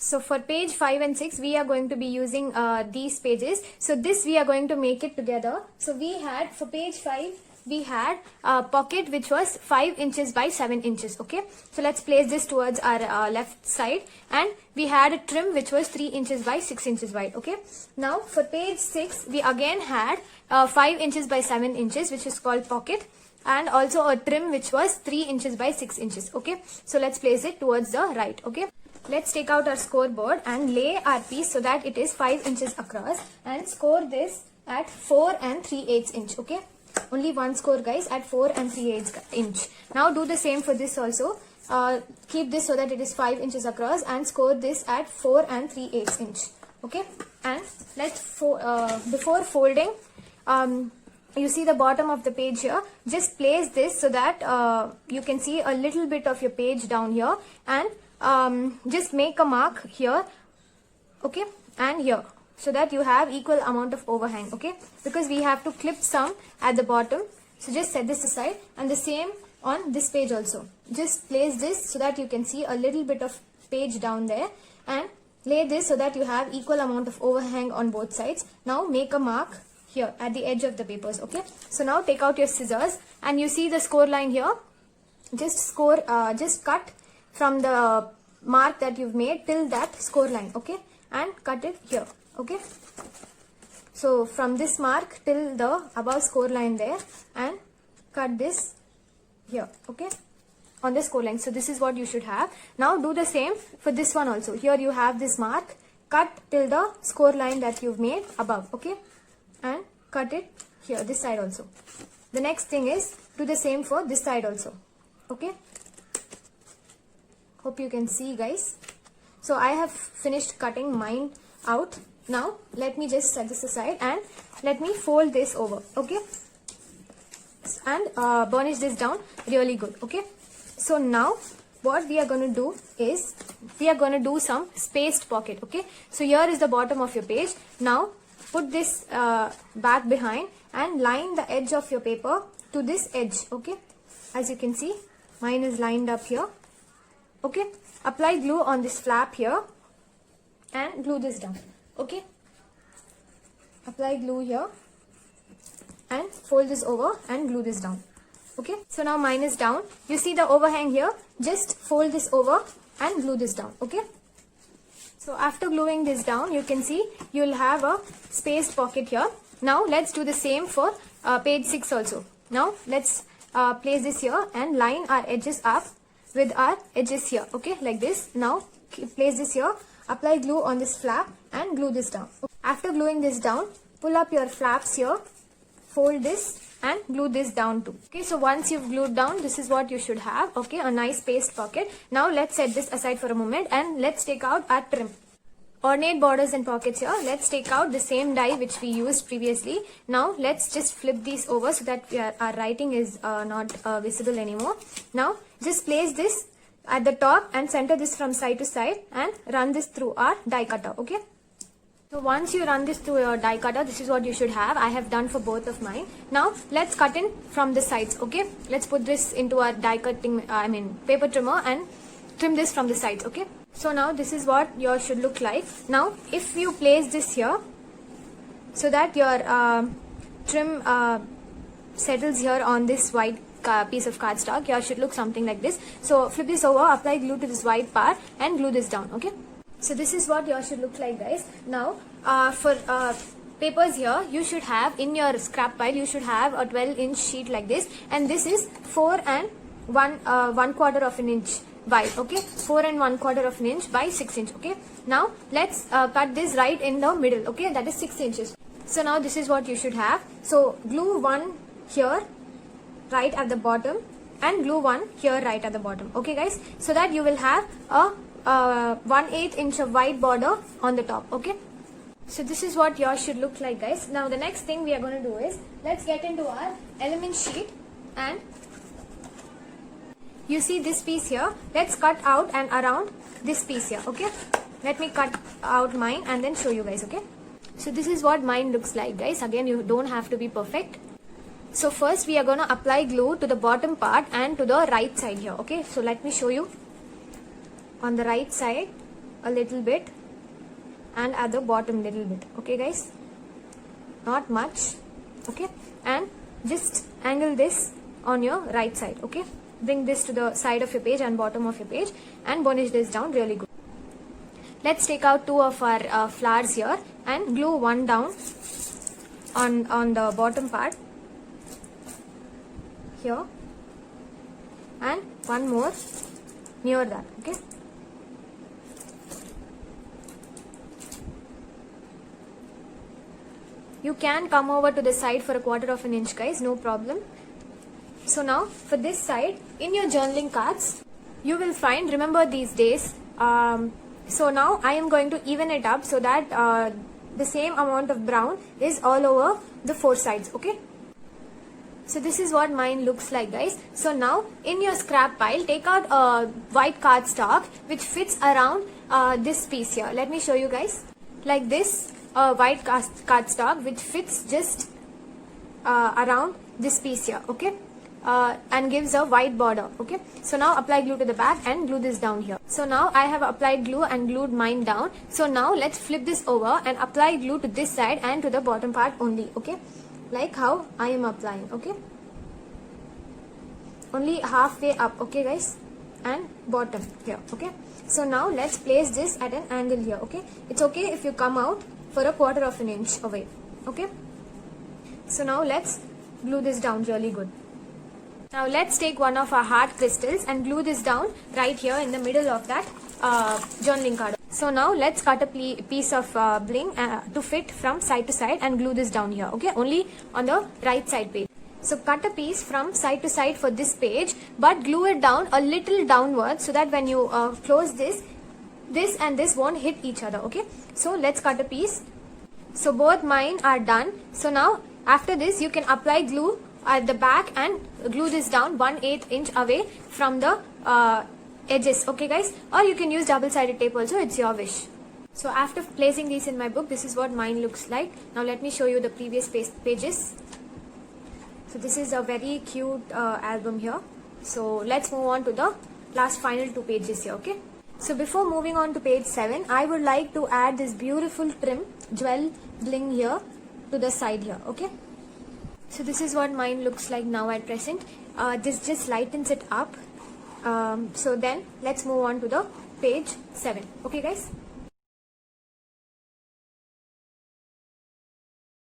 So for page 5 and 6, we are going to be using these pages. So this we are going to make it together. So we had, for page 5, we had a pocket which was 5 inches by 7 inches. Okay. So let's place this towards our left side. And we had a trim which was 3 inches by 6 inches wide. Okay. Now for page 6, we again had 5 inches by 7 inches, which is called pocket. And also a trim which was 3 inches by 6 inches. Okay. So let's place it towards the right. Okay. Let's take out our scoreboard and lay our piece so that it is 5 inches across, and score this at 4 and 3/8 inch. Okay. Only one score, guys, at 4 and 3/8 inch. Now do the same for this also. Keep this so that it is 5 inches across and score this at 4 and 3/8 inch. Okay. And let's, before folding, you see the bottom of the page here. Just place this so that you can see a little bit of your page down here, and just make a mark here, okay, and here, so that you have equal amount of overhang. Okay, because we have to clip some at the bottom. So just set this aside, and the same on this page also. Just place this so that you can see a little bit of page down there, and lay this so that you have equal amount of overhang on both sides. Now make a mark here at the edge of the papers. Okay, so now take out your scissors, and you see the score line here. Just cut from the mark that you've made till that score line. Okay, and cut it here. Okay, so from this mark till the above score line there, and cut this here. Okay, on the score line. So this is what you should have. Now do the same for this one also. Here you have this mark, cut till the score line that you've made above. Okay, and cut it here, this side also. The next thing is do the same for this side also. Okay, hope you can see, guys. So I have finished cutting mine out. Now let me just set this aside and let me fold this over. Okay, and burnish this down really good. Okay, so now what we are going to do is we are going to do some spaced pocket. Okay, so here is the bottom of your page. Now put this back behind and line the edge of your paper to this edge. Okay, as you can see, mine is lined up here. Okay, apply glue on this flap here and glue this down. Okay, apply glue here and fold this over and glue this down. Okay, so now mine is down. You see the overhang here, just fold this over and glue this down. Okay, so after gluing this down, you can see you'll have a spaced pocket here. Now let's do the same for page 6 also. Now let's place this here and line our edges up with our edges here. Okay, like this. Now place this here, apply glue on this flap and glue this down. After gluing this down, pull up your flaps here, fold this and glue this down too. Okay, so once you've glued down, this is what you should have. Okay, a nice spaced pocket. Now let's set this aside for a moment and let's take out our trim. Ornate borders and pockets here. Let's take out the same die which we used previously. Now let's just flip these over so that our writing is not visible anymore. Now just place this at the top and center this from side to side and run this through our die cutter. Okay, so once you run this through your die cutter, this is what you should have. I have done for both of mine. Now let's cut in from the sides. Okay, let's put this into our die cutting paper trimmer and trim this from the sides. Okay, so now this is what yours should look like. Now if you place this here so that your trim settles here on this white piece of cardstock, yours should look something like this. So flip this over, apply glue to this white part and glue this down. Okay, so this is what yours should look like, guys. Now for papers here, you should have in your scrap pile, you should have a 12-inch sheet like this, and this is 4 and 1/4 of an inch wide. Okay, 4 and 1/4 of an inch by 6 inch. Okay, now let's cut this right in the middle. Okay, that is 6 inches. So now this is what you should have. So glue one here right at the bottom and glue one here right at the bottom. Okay, guys, so that you will have a 1/8 inch of white border on the top. Okay, so this is what yours should look like, guys. Now the next thing we are going to do is let's get into our element sheet, and you see this piece here. Let's cut out and around this piece here. Okay, let me cut out mine and then show you guys. Okay, so this is what mine looks like, guys. Again, you don't have to be perfect. So first we are going to apply glue to the bottom part and to the right side here. Okay, so let me show you. On the right side, a little bit and at the bottom little bit. Okay guys, not much. Okay, and just angle this on your right side. Okay, bring this to the side of your page and bottom of your page and burnish this down really good. Let's take out two of our flowers here and glue one down on the bottom part here and one more near that. Okay, you can come over to the side for a 1/4 of an inch guys, no problem. So now for this side, in your journaling cards you will find, remember these days, so now I am going to even it up so that the same amount of brown is all over the 4 sides. Okay, so this is what mine looks like guys. So now in your scrap pile, take out a white cardstock which fits around this piece here. Let me show you guys. Like this, white cardstock which fits just around this piece here. Okay, and gives a white border. Okay, so now apply glue to the back and glue this down here. So now I have applied glue and glued mine down. So now let's flip this over and apply glue to this side and to the bottom part only. Okay, like how I am applying. Okay, only halfway up. Okay guys, and bottom here. Okay, so now let's place this at an angle here. Okay, it's okay if you come out for a 1/4 of an inch away. Okay, so now let's glue this down really good. Now let's take one of our hard crystals and glue this down right here in the middle of that journaling card. So now let's cut a piece of bling to fit from side to side and glue this down here. Okay, only on the right side page. So cut a piece from side to side for this page, but glue it down a little downwards so that when you close this and this won't hit each other. Okay, so let's cut a piece. So both mine are done. So now after this you can apply glue at the back and glue this down 1/8 inch away from the edges. Okay guys, or you can use double-sided tape also, it's your wish. So after placing these in my book, this is what mine looks like. Now let me show you the previous pages. So this is a very cute album here. So let's move on to the last final 2 pages here. Okay, so before moving on to page 7, I would like to add this beautiful trim jewel bling here to the side here. Okay, so this is what mine looks like now at present. This just lightens it up. So then let's move on to the page 7. Okay guys.